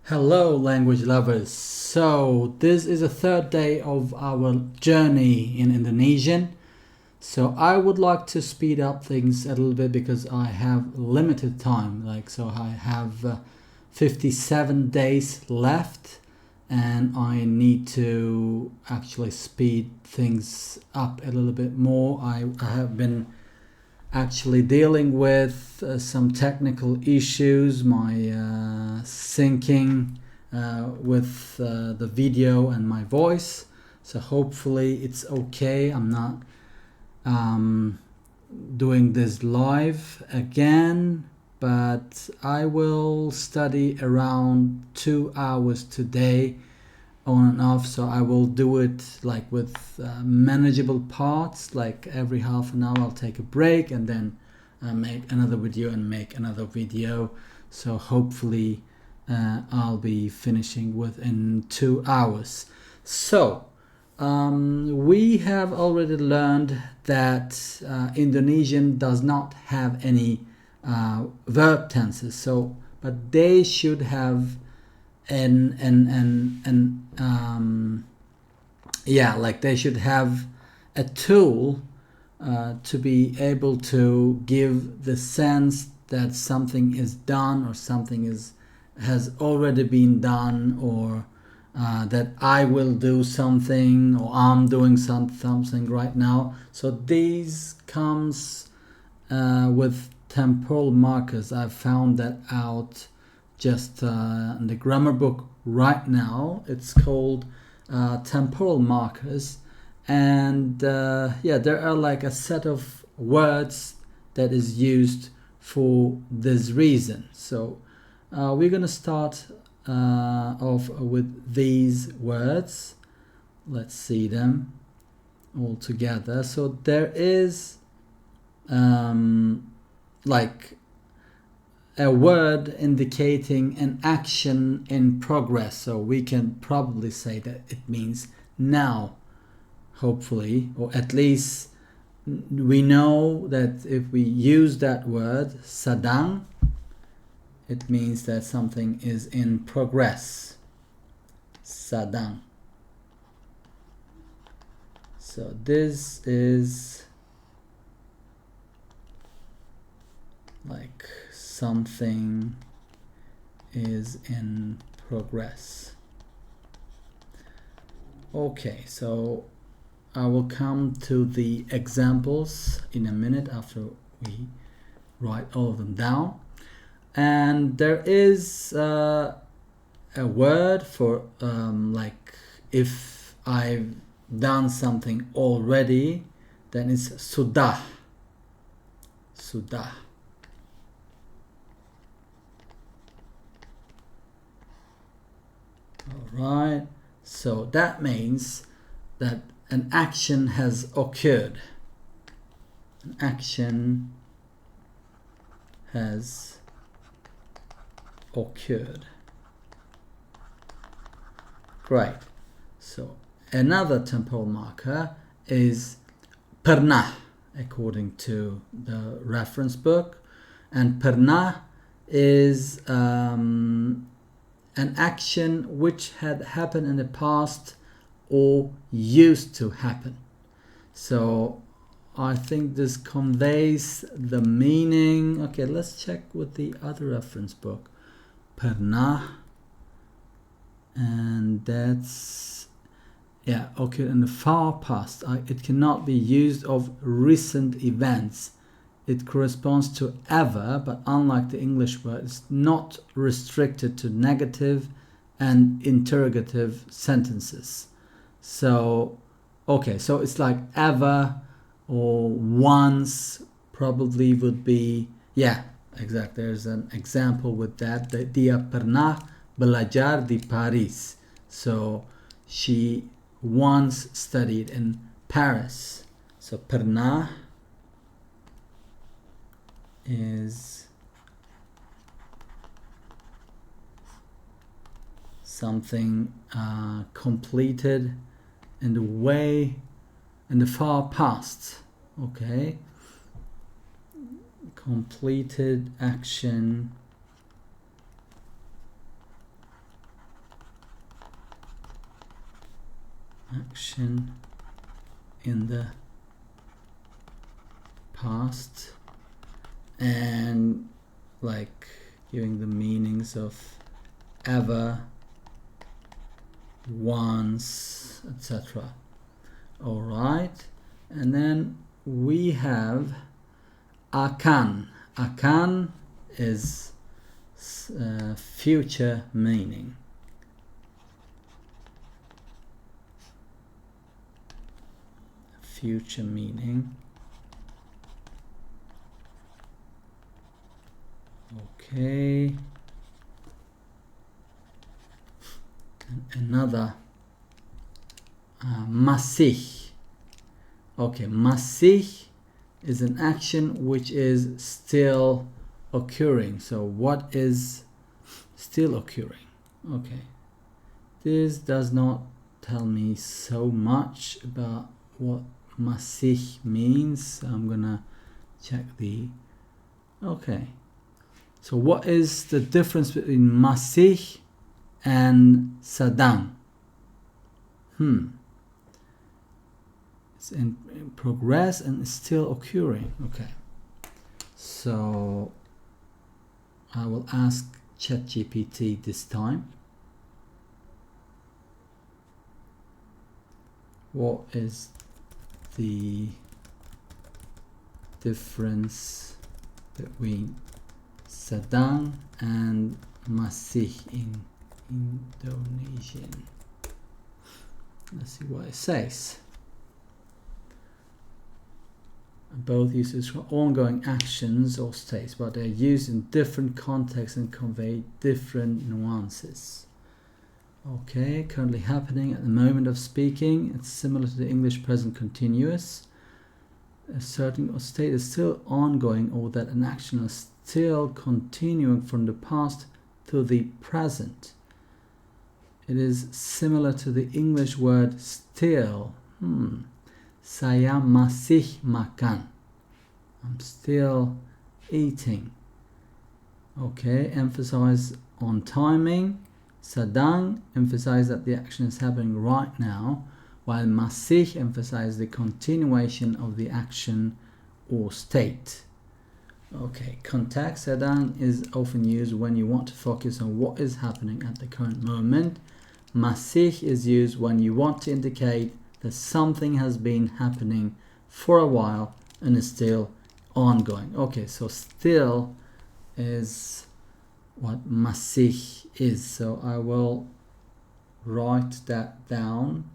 Hello, language lovers. So, this is the third day of our journey in Indonesian. So, I would like to speed up things a little bit because I have limited time. So I have 57 days left, and I need to actually speed things up a little bit more. I have been actually dealing with some technical issues, my syncing with the video and my voice. So hopefully it's okay. I'm not doing this live again, but I will study around 2 hours today on and off. So I will do it like with manageable parts, like every half an hour I'll take a break and then make another video and make another video. So hopefully I'll be finishing within 2 hours. So we have already learned that Indonesian does not have any verb tenses, so but they should have like they should have a tool to be able to give the sense that something is done or something has already been done, or that I will do something or I'm doing something right now. So these comes with temporal markers. I've found that out just in the grammar book right now. It's called temporal markers, and there are like a set of words that is used for this reason. So we're gonna start off with these words. Let's see them all together. So there is like a word indicating an action in progress. So we can probably say that it means now, hopefully, or at least we know that if we use that word, sadang, it means that something is in progress. Sadang. So this is like something is in progress. Okay, so I will come to the examples in a minute after we write all of them down. And there is a word for like if I've done something already, then it's sudah. Sudah. Alright, so that means that an action has occurred. An action has occurred. Great. So another temporal marker is pernah, according to the reference book. And pernah is an action which had happened in the past or used to happen. So I think this conveys the meaning. Okay, let's check with the other reference book. Pernah, and that's okay, in the far past. It cannot be used of recent events. It corresponds to ever, but unlike the English word, it's not restricted to negative and interrogative sentences. So, okay, so it's like ever or once probably would be, exactly. There's an example with that. Dia pernah belajar di Paris. So, she once studied in Paris. So, pernah is something completed in the far past. Okay, completed action action in the past, and like giving the meanings of ever, once, etc. All right, and then we have akan. Akan is future meaning. Future meaning. Okay. Another masih. Okay, masih is an action which is still occurring. So what is still occurring? Okay, this does not tell me so much about what masih means. So I'm gonna check the okay. So what is the difference between masih and sedang? It's in progress and it's still occurring. Okay, so I will ask ChatGPT this time. What is the difference between sedang and masih in Indonesian? Let's see what it says. Both use ongoing actions or states, but they're used in different contexts and convey different nuances. Okay, currently happening at the moment of speaking. It's similar to the English present continuous. Asserting or state is still ongoing, or that an action is still continuing from the past to the present. It is similar to the English word still. Saya masih makan. I'm still eating. Okay, emphasize on timing. Sedang emphasize that the action is happening right now, while masih emphasize the continuation of the action or state. Okay, context. Sedang is often used when you want to focus on what is happening at the current moment. Masih is used when you want to indicate that something has been happening for a while and is still ongoing. Okay, so still is what masih is. So I will write that down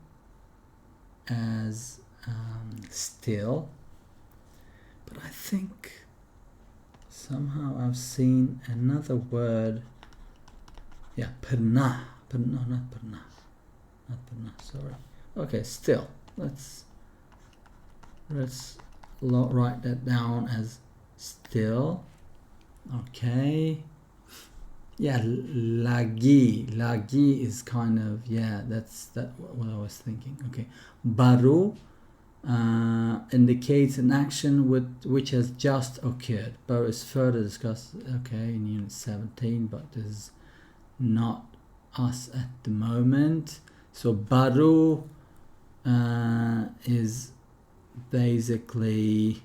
as still. But I think somehow I've seen another word. Yeah, pernah. No, not pernah. Not pernah, sorry. Okay, still. Let's write that down as still. Okay. Yeah, lagi is kind of, yeah, that's what I was thinking. Okay, baru indicates an action which has just occurred. Baru is further discussed, okay, in unit 17, but this is not us at the moment. So baru is basically,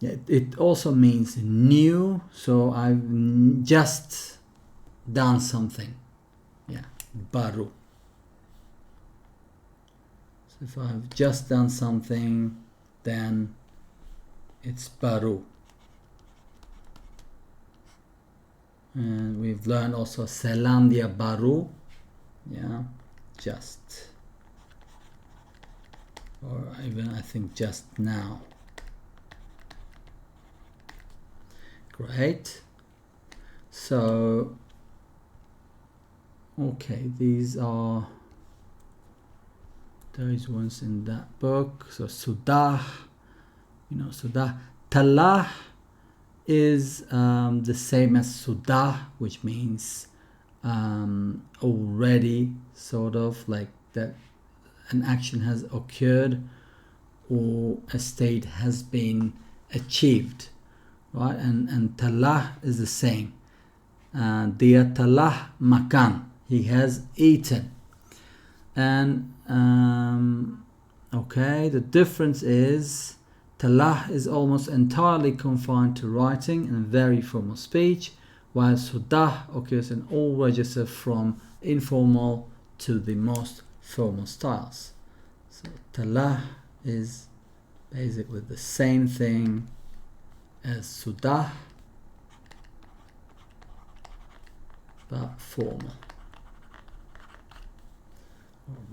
yeah, it also means new. So I've just done something. Yeah, baru. So if I've just done something, then it's baru. And we've learned also Selandia baru. Yeah, just. Or even I think just now. Great. So, okay, these are those ones in that book. So sudah, sudah. Telah is the same as sudah, which means already, sort of like that an action has occurred or a state has been achieved, right? And telah is the same. Dia telah makan, he has eaten. And okay, the difference is telah is almost entirely confined to writing and very formal speech, while sudah occurs in all registers from informal to the most formal styles. So telah is basically the same thing as sudah, but formal.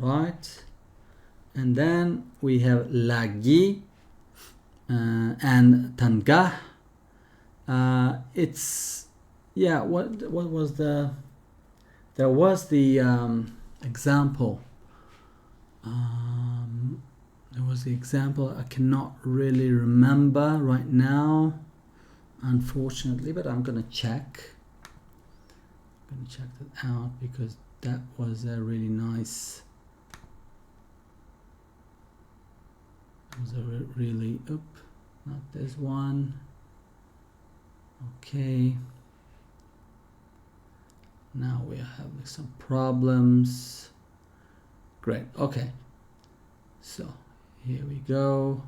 Alright, and then we have lagi and tangah. It's, yeah, what was the, there was the example, there was the example, I cannot really remember right now, unfortunately, but I'm gonna check. I'm gonna check that out because that was a really nice, it was a really, not this one. Okay, now we are having some problems. Great, okay, so here we go.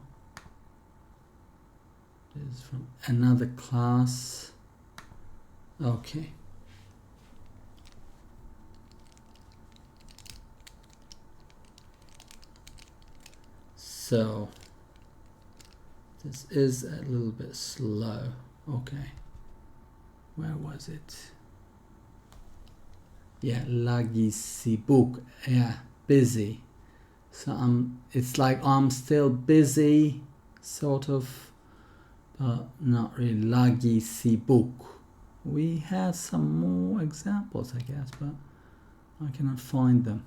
This is from another class. Okay, so this is a little bit slow. Okay, where was it? Yeah, lagi sibuk. Yeah, busy. So it's like I'm still busy, sort of, but not really. Lagi sibuk. We had some more examples, I guess, but I cannot find them.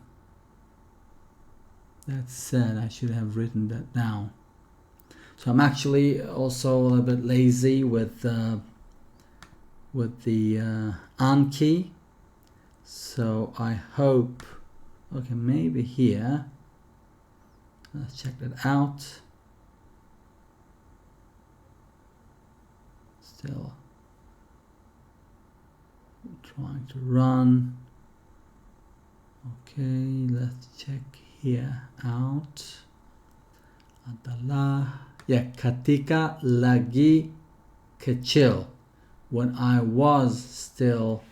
That said, I should have written that down. So I'm actually also a little bit lazy with the Anki. So I hope, okay, maybe here. Let's check that out. Still trying to run. Okay, let's check here out. Adalah, yeah, ketika lagi kecil, when I was still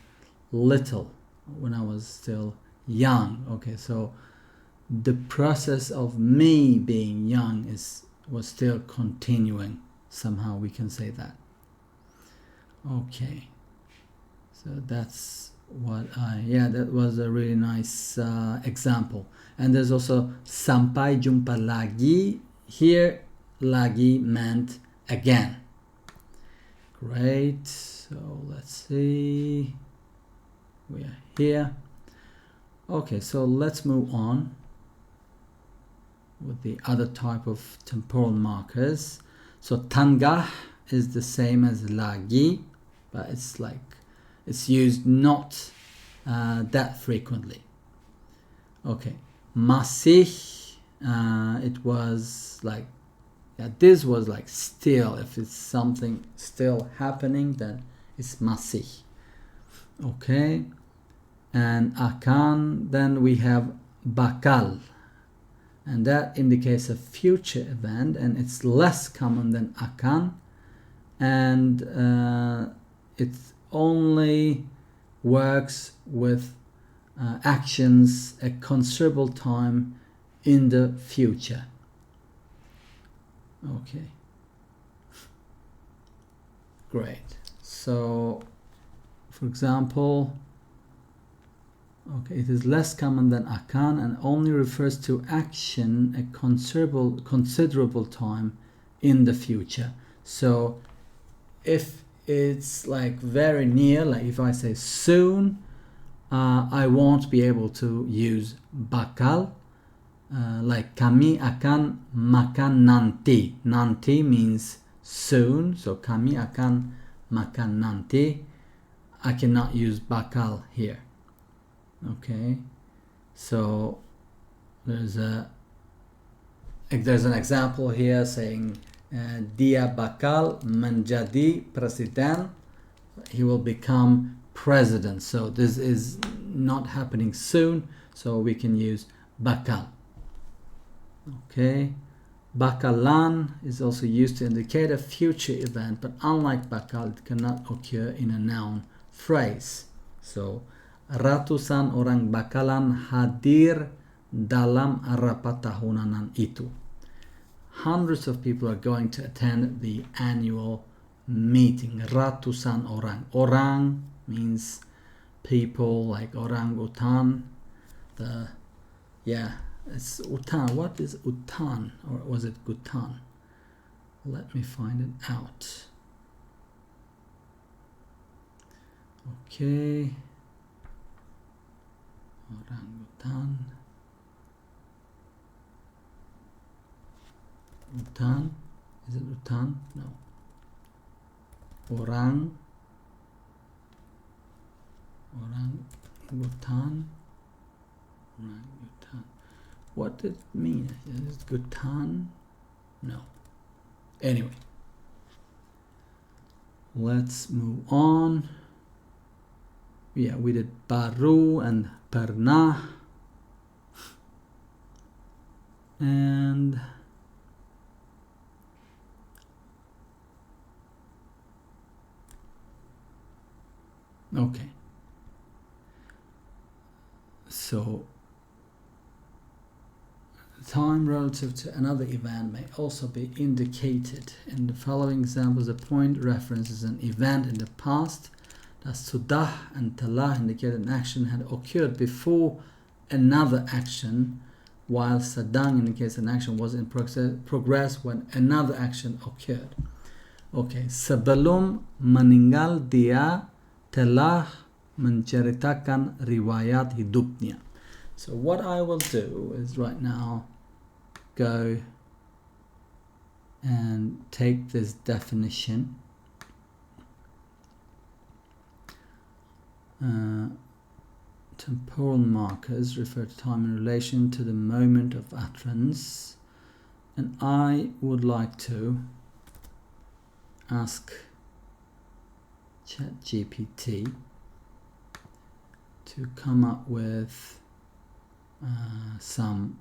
little, when I was still young. Okay, so the process of me being young was still continuing. Somehow we can say that. Okay, so that's what that was a really nice example. And there's also sampai jumpa lagi. Here lagi meant again. Great, so let's see, we are here. Okay, so let's move on with the other type of temporal markers. So tangah is the same as lagi, but it's used not that frequently. Okay, masih, it was like, this was like still. If it's something still happening, then it's masih. Okay, and akan, then we have bakal, and that indicates a future event, and it's less common than akan, and it only works with actions a considerable time in the future. Okay, great. So for example, okay, it is less common than akan and only refers to action a considerable time in the future. So if it's like very near, like if I say soon, I won't be able to use bakal. Like kami akan makan nanti. Nanti means soon, so kami akan makan nanti. I cannot use bakal here. Okay, so there's an example here saying dia bakal menjadi presiden. He will become president. So this is not happening soon, so we can use bakal. Okay, bakalan is also used to indicate a future event, but unlike bakal, it cannot occur in a noun phrase. So, ratusan orang bakalan hadir dalam rapat tahunan itu. Hundreds of people are going to attend the annual meeting. Ratusan orang. Orang means people, like orang utan. It's utan. What is utan? Or was it gutan? Let me find it out. Okay. Orang utan. Utan? Is it utan? No. Orang utan. Orang utan. What did it mean? Is it gutan? No. Anyway. Let's move on. Yeah, we did baru and pernah. And okay. So time relative to another event may also be indicated. In the following examples, the point references an event in the past. That sudah and telah indicate an action had occurred before another action, while sedang indicates an action was in progress when another action occurred. Okay, sebelum meninggal dia telah menceritakan riwayat hidupnya. So what I will do is right now go and take this definition. Temporal markers refer to time in relation to the moment of utterance, and I would like to ask ChatGPT to come up with some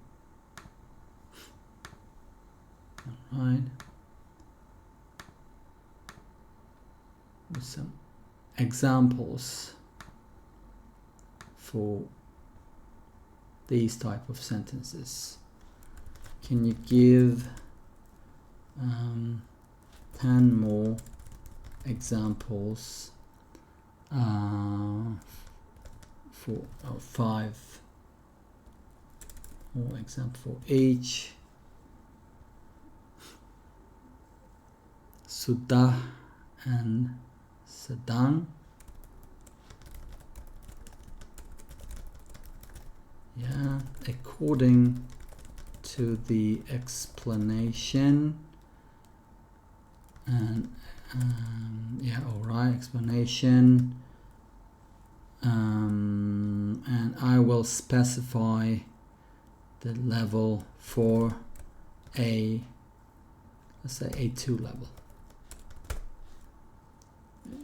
examples for these type of sentences. Can you give 10 more examples for 5 more examples for each? Sudah and sedang. Yeah, according to the explanation, and explanation, and I will specify the level for let's say A2 level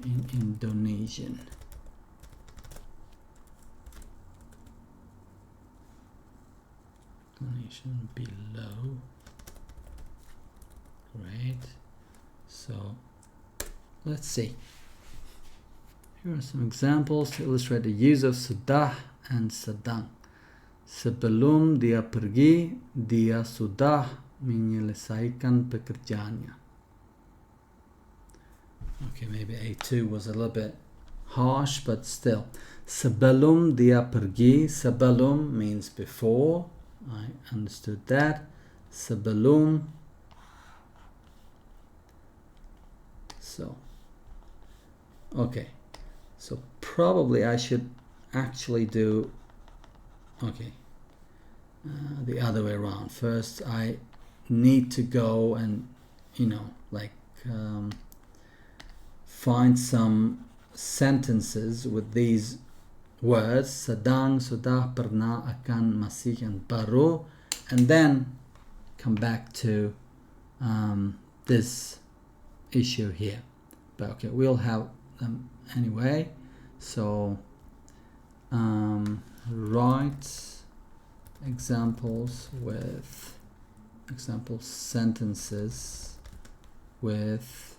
in Indonesian. Indonesian below. Great. So let's see. Here are some examples to illustrate the use of sudah and sedang. Sebelum dia pergi, dia sudah menyelesaikan pekerjaannya. Okay, maybe A2 was a little bit harsh, but still. Sebelum dia pergi, sebelum means before. I understood that. Sebelum. So, okay. So probably I should actually do, the other way around. First, I need to go and, find some sentences with these words, sedang, sudah, pernah, akan, masih, and baru, and then come back to this issue here. But okay, we'll have them anyway. So write examples with example sentences with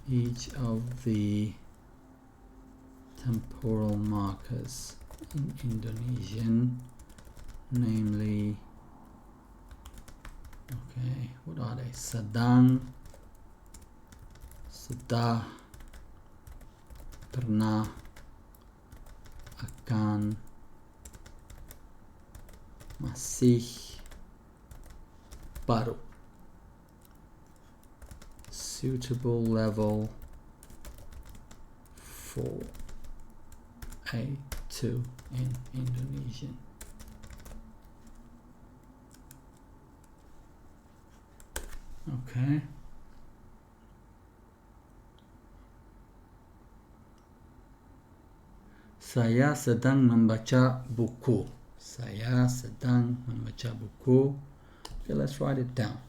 each of the temporal markers in Indonesian, namely, okay, what are they? Sedang, sudah, pernah, akan, masih, baru. Suitable level for A2 in Indonesian. Okay. Saya sedang membaca buku. Saya sedang membaca buku. Okay, let's write it down.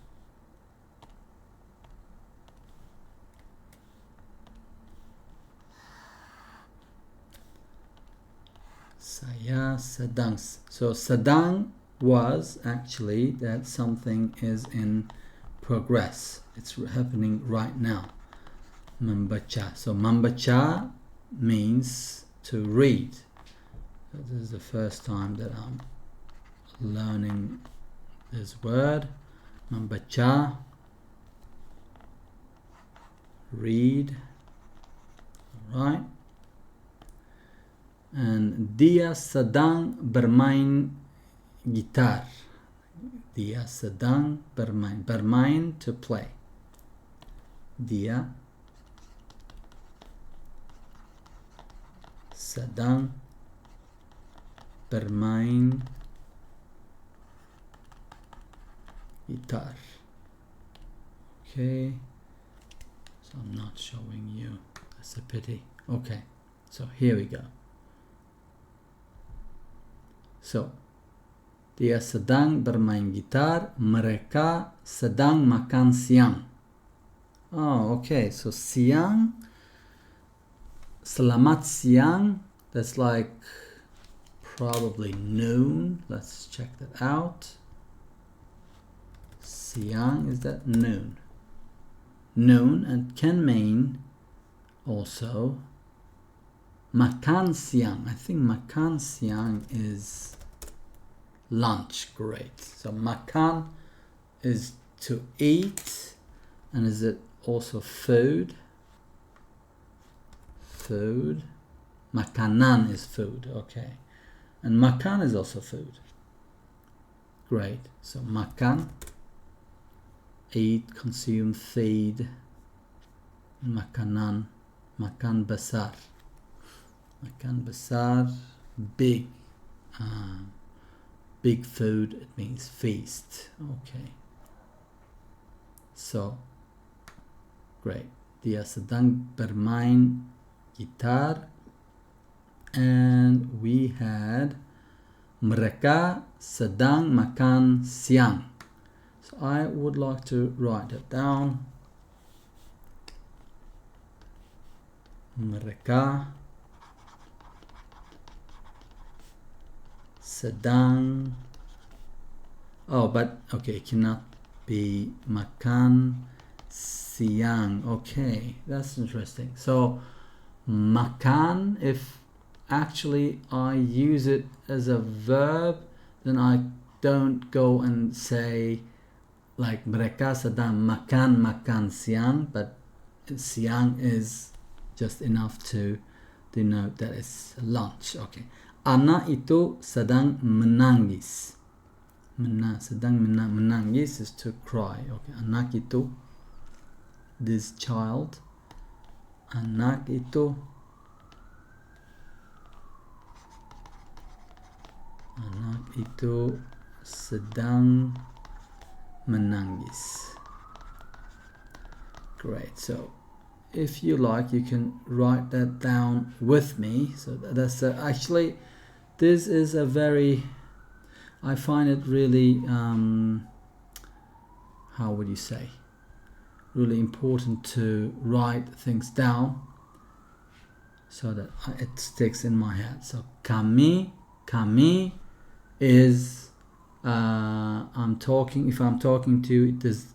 Saya sedang. So sedang was actually that something is in progress. It's happening right now. Membaca. So membaca means to read. So this is the first time that I'm learning this word. Membaca, read. Alright. And dia sedang bermain gitar. Dia sedang bermain. Bermain, to play. Dia sedang bermain gitar. Okay, so I'm not showing you. That's a pity. Okay, so here we go. So dia sedang bermain gitar. Mereka sedang makan siang. Oh, okay, so siang, selamat siang, that's like probably noon. Let's check that out. Siang, is that noon? Noon, and can mean also makan siang. I think makan siang is lunch. Great. So makan is to eat, and is it also food? Food. Makanan is food. Okay. And makan is also food. Great. So makan, eat, consume, feed. Makanan, makan besar. Makan besar, big. Big food, it means feast. Okay. So, great. Dia sedang bermain gitar. And we had mereka sedang makan siang. So I would like to write it down. Mereka sedang. Oh, but okay, it cannot be makan siang. Okay, that's interesting. So makan, if actually I use it as a verb, then I don't go and say like mereka sedang makan siang, but siang is just enough to denote that it's lunch. Okay. Anak itu sedang menangis. Sedang menangis is to cry. Okay. Anak itu, this child. Anak itu. Anak itu sedang menangis. Great. So if you like, you can write that down with me. So that's actually, this is a very, I find it really, how would you say, really important to write things down so that it sticks in my head. So kami is I'm talking, if I'm talking to you, this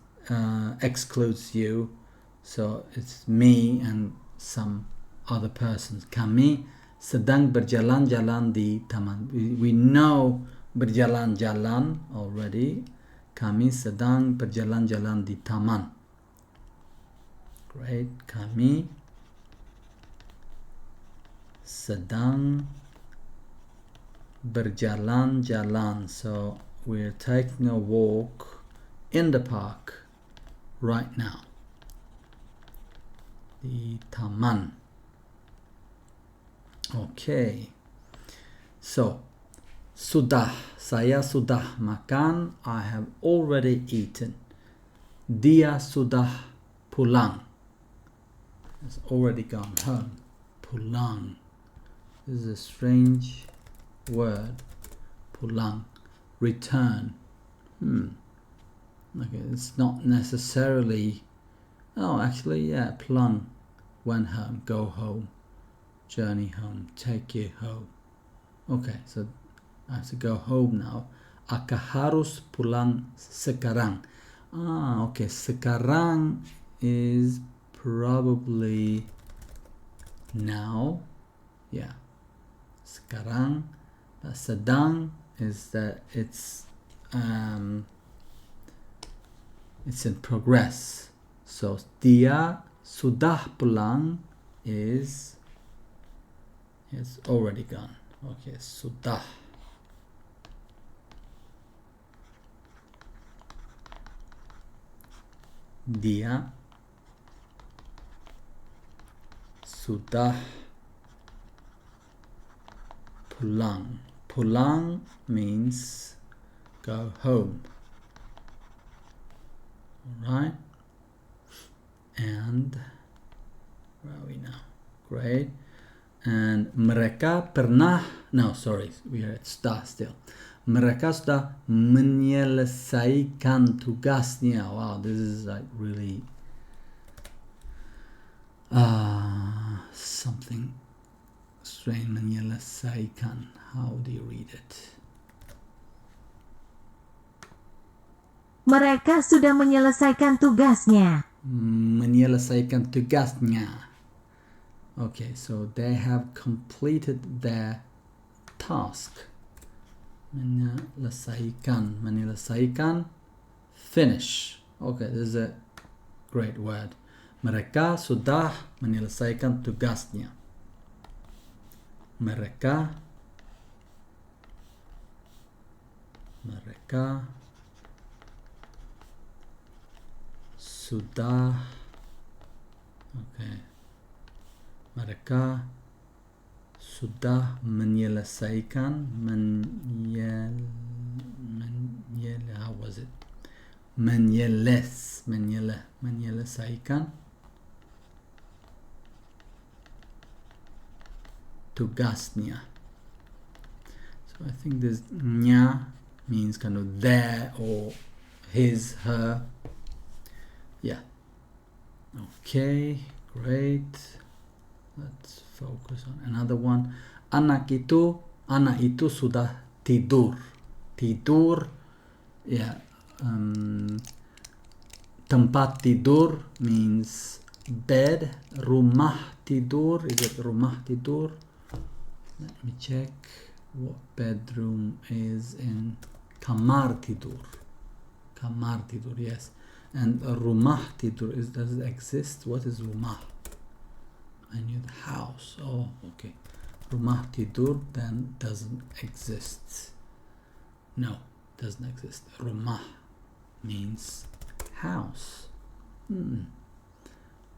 excludes you, so it's me and some other persons. Kami sedang berjalan-jalan di taman. We know berjalan-jalan already. Kami sedang berjalan-jalan di taman. Great. Kami sedang berjalan-jalan. So we're taking a walk in the park right now. Di taman. Okay. So, sudah. Saya sudah makan. I have already eaten. Dia sudah pulang. Has already gone home. Pulang. This is a strange word. Pulang. Return. Okay, it's not necessarily. Oh, actually, yeah. Pulang. Went home. Go home. Journey home. Take you home. Okay, so I have to go home now. Aku harus pulang sekarang. Okay. Sekarang is probably now. Yeah. Sekarang. Sedang is that it's in progress. So dia sudah pulang is it's already gone. Okay, sudah. Dia sudah pulang. Pulang means go home. Alright. And where are we now? Great. And mereka pernah, no, sorry, we are at start still. Mereka sudah menyelesaikan tugasnya. Wow, this is like really something strange. Menyelesaikan. How do you read it? Mereka sudah menyelesaikan tugasnya. Menyelesaikan tugasnya. Okay, so they have completed their task. Menyelesaikan, finish. Okay, this is a great word. Mereka sudah menyelesaikan tugasnya. Mereka sudah, okay. Mereka sudah menyelesaikan how was it? Menyelesaikan tugasnya. So I think this nya means kind of their or his, her. Yeah. Okay, great. Let's focus on another one. Anak itu sudah tidur. Tidur, yeah. Tempat tidur means bed. Rumah tidur, is it rumah tidur? Let me check what bedroom is in. Kamar tidur. Kamar tidur, yes. And rumah tidur, does it exist? What is rumah? I knew the house. Oh, okay. Rumah tidur then doesn't exist. No, doesn't exist. Rumah means house.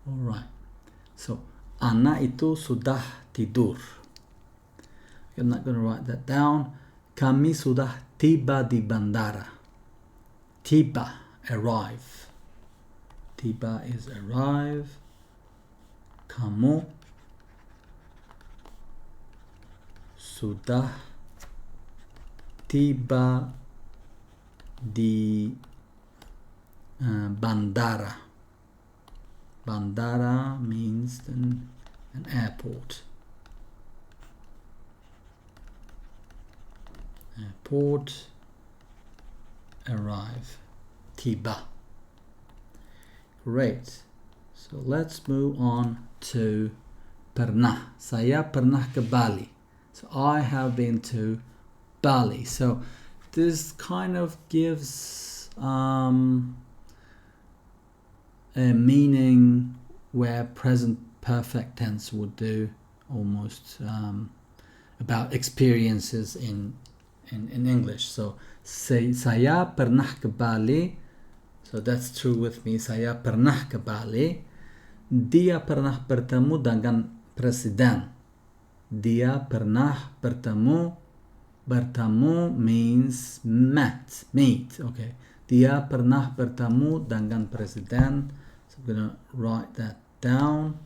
Alright. So, anak itu sudah tidur. I'm not going to write that down. Kami sudah tiba di bandara. Tiba, arrive. Tiba is arrive. Kamu sudah tiba di bandara. Bandara means an airport. Port, arrive, tiba. Great. So let's move on to pernah. Saya pernah ke Bali. So I have been to Bali. So this kind of gives a meaning where present perfect tense would do, almost about experiences in English. So saya pernah ke Bali. So that's true with me. Saya pernah ke Bali. Dia pernah bertemu dengan presiden. Dia pernah bertemu means meet. Okay. Dia pernah bertemu dengan presiden. So I'm going to write that down.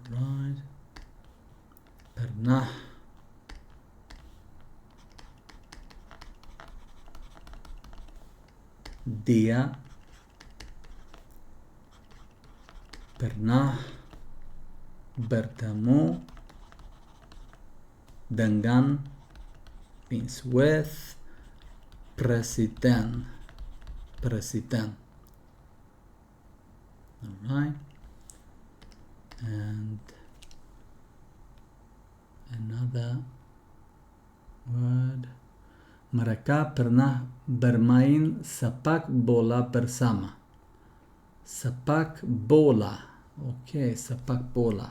Right. Pernah dia pernah bertemu dengan means with presiden. Alright. And another word. Mereka pernah bermain sepak bola bersama. Sepak bola. Okay, sepak bola.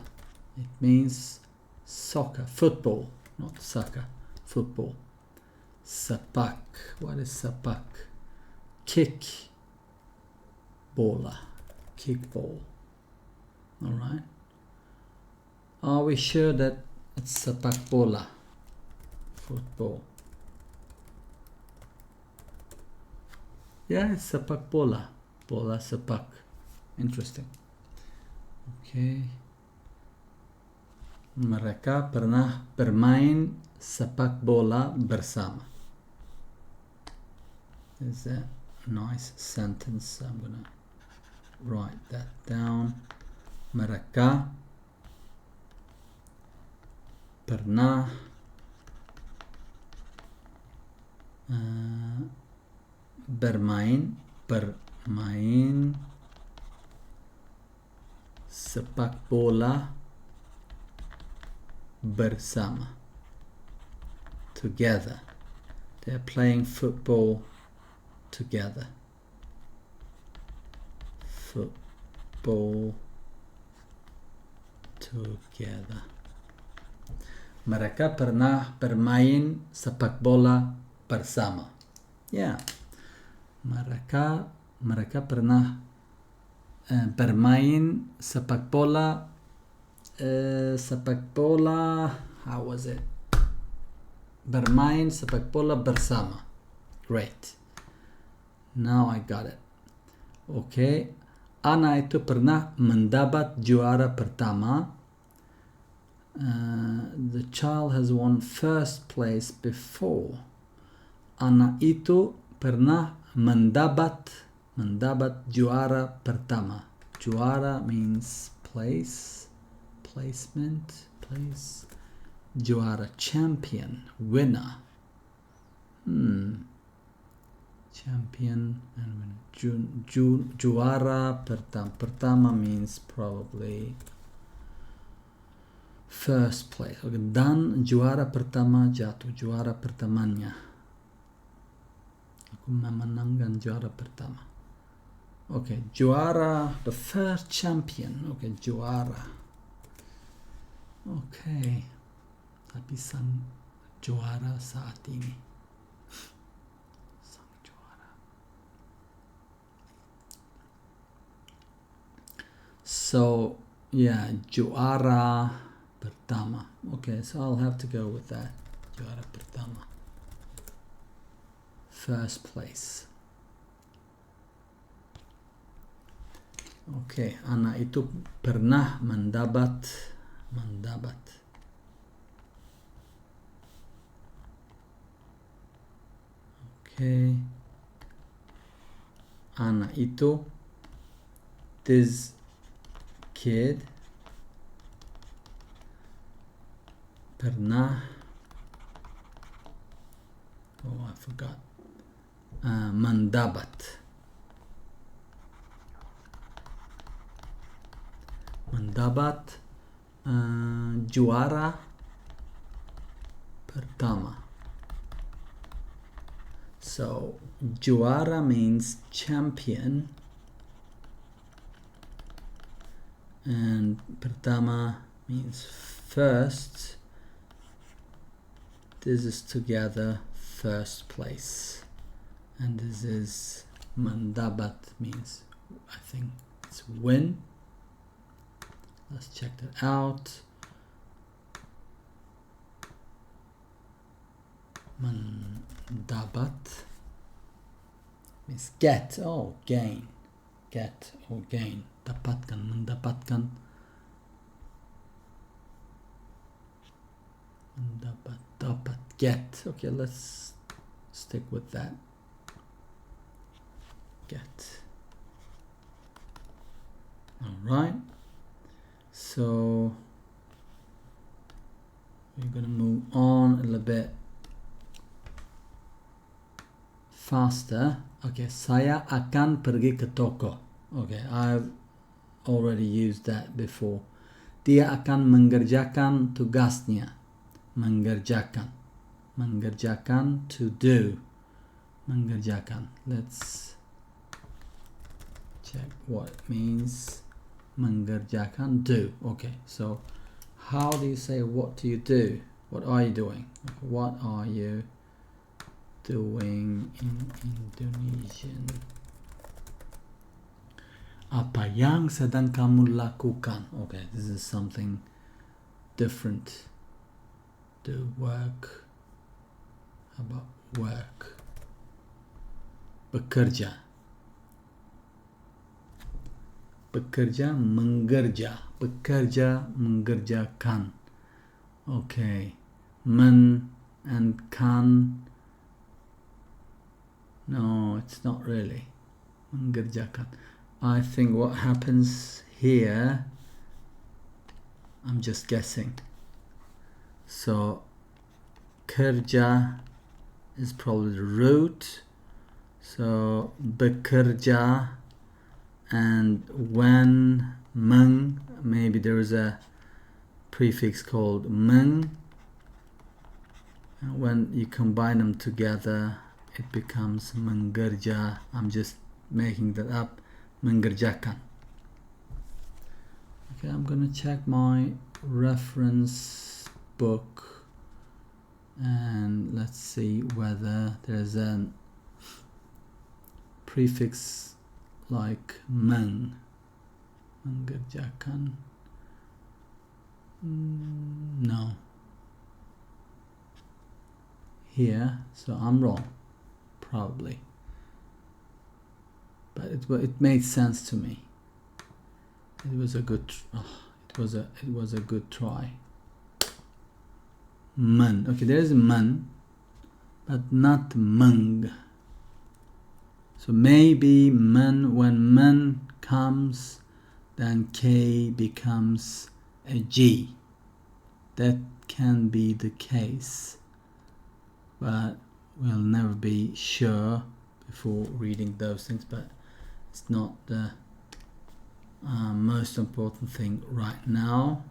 It means soccer, football, not soccer, football. Sepak. What is sepak? Kick. Bola. Kickball. Alright. Are we sure that it's sepak bola? Football. Yeah, it's sepak bola. Bola sepak. Interesting. Okay. Mereka pernah bermain sepak bola bersama. Is that a nice sentence? I'm gonna write that down. Mereka pernah bermain sepak bola bersama. Together. They're playing football together. Football together. Mereka pernah bermain sepak bola bersama. Yeah. Mereka pernah bermain sepak bola. How was it? Bermain sepak bola bersama. Great. Now I got it. Okay. Anak itu pernah mendapat juara pertama. The child has won first place before. Anak itu pernah mendapat juara pertama. Juara means place, placement, place. Juara, champion, winner. Champion and winner. Juara pertama means probably first place. Okay. Dan juara pertama jatuh. Juara pertamanya. Aku memenangkan juara pertama. Okay, juara, the first champion. Okay, juara. Okay. Tapi sang juara saat ini. Sang juara. So, yeah, juara pertama. Okay, so I'll have to go with that. Juara pertama. First place. Okay, anak itu pernah mendapat. Okay. Anak itu, this kid pernah forgot. Mendapat. Mendapat juara pertama. So juara means champion, and pertama means first. This is together first place, and this is mendapat means, I think it's win. Let's check that out. Mendapat means get or gain. Get or gain. Dapatkan, mendapatkan. Mendapat, dapat, get. Okay, let's stick with that. Get. Alright. So we're gonna move on a little bit faster. Okay, saya akan pergi ke toko. Okay, I've already used that before. Dia akan mengerjakan tugasnya. Mengerjakan. Mengerjakan, to do. Mengerjakan. Let's check what it means. Mengerjakan, do. Okay, so how do you say what do you do? What are you doing? What are you doing in Indonesian? Apa yang sedang kamu lakukan? Okay, this is something different. Do work. How about work? Bekerja. Bekerja, mengerja. Bekerja, mengerjakan. Okay. Men and kan. No, it's not really. Mengerjakan. I think what happens here, I'm just guessing. So, kerja is probably the root. So, bekerja, and when, meng, maybe there is a prefix called meng. And when you combine them together, it becomes mengerja. I'm just making that up. Mengerjakan. Okay, I'm gonna check my reference book and let's see whether there's a prefix like meng. Mengerjakan. No. Here, so I'm wrong, probably. But it made sense to me. It was a good. It was a good try. Men. Okay, there is men, but not meng. So maybe men, when men comes, then K becomes a G. That can be the case, but we'll never be sure before reading those things. But it's not the most important thing right now.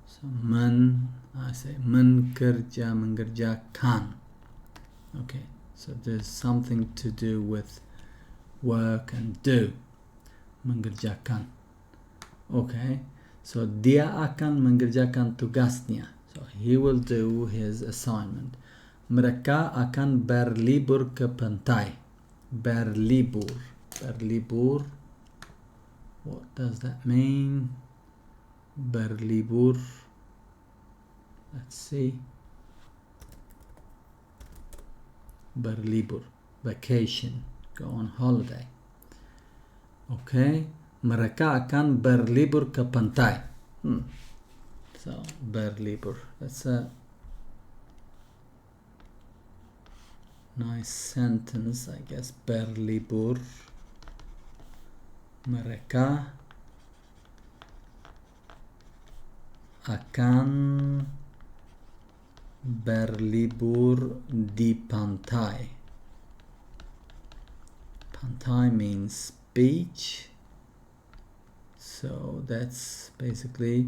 So men, I say mengerja, mengerjakan. Okay, so there's something to do with work and do. Mengerjakan. Okay, so dia akan mengerjakan tugasnya. So he will do his assignment. Mereka akan berlibur ke pantai. Berlibur. Berlibur. What does that mean? Berlibur. Let's see. Berlibur. Vacation. Go on holiday. Okay. Mereka akan berlibur ke pantai. So, berlibur. That's a nice sentence, I guess. Berlibur. Mereka akan berlibur di pantai. Pantai means beach, so that's basically,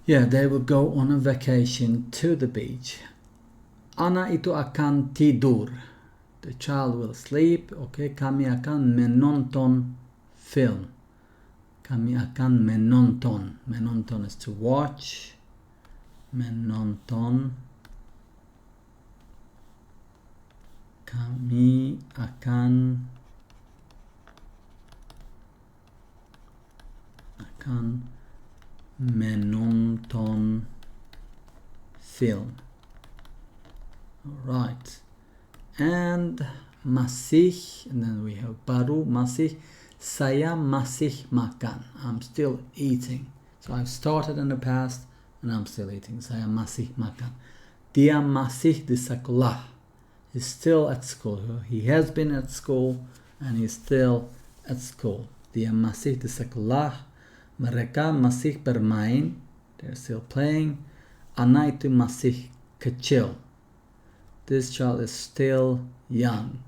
yeah, they will go on a vacation to the beach. Anak itu akan tidur. The child will sleep. Okay, kami akan menonton film. Kami akan menonton. Menonton is to watch. Menonton. Kami akan menonton film. Alright. And masih, and then we have baru, masih, saya masih makan. I'm still eating. So I've started in the past and I'm still eating. Saya masih makan. Dia masih di sekolah. He's still at school. He has been at school and he's still at school. Dia masih di sekolah. Mereka masih bermain. They're still playing. Anak itu masih kecil. This child is still young.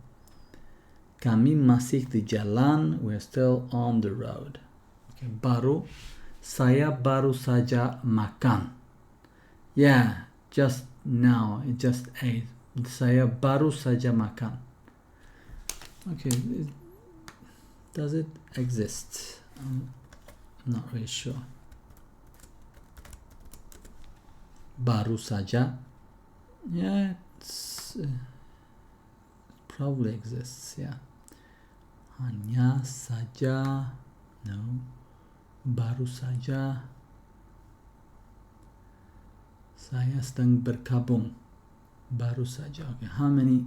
Kami masih di jalan. We're still on the road. Okay, baru. Saya baru saja makan. Yeah, just now. I just ate. Saya baru saja makan. Okay, does it exist? I'm not really sure. Baru saja. Yeah, it probably exists. Yeah. Hanya saja. No. Baru saja. Saya sedang berkabung. Baru saja. Okay, how many?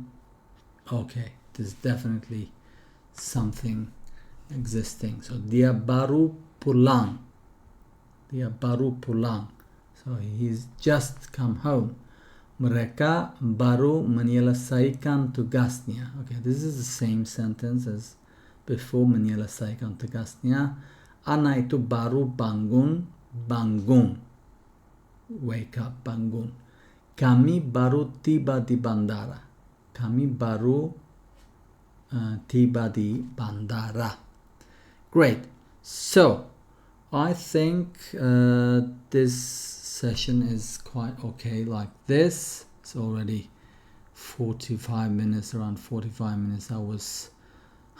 Okay, there's definitely something existing. So dia baru pulang. Dia baru pulang. So he's just come home. Mereka baru menyelesaikan tugasnya. Okay, this is the same sentence as before, menyelesaikan tugasnya. Anak itu baru bangun. Bangun. Wake up, bangun. Kami baru tiba di bandara. Kami baru tiba di bandara. Great. So, I think this session is quite okay like this. It's already 45 minutes, around 45 minutes. I was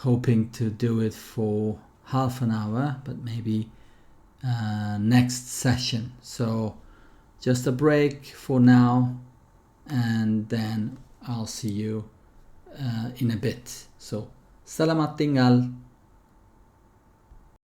hoping to do it for half an hour, but maybe next session. So, just a break for now, and then I'll see you in a bit. So, selamat tinggal.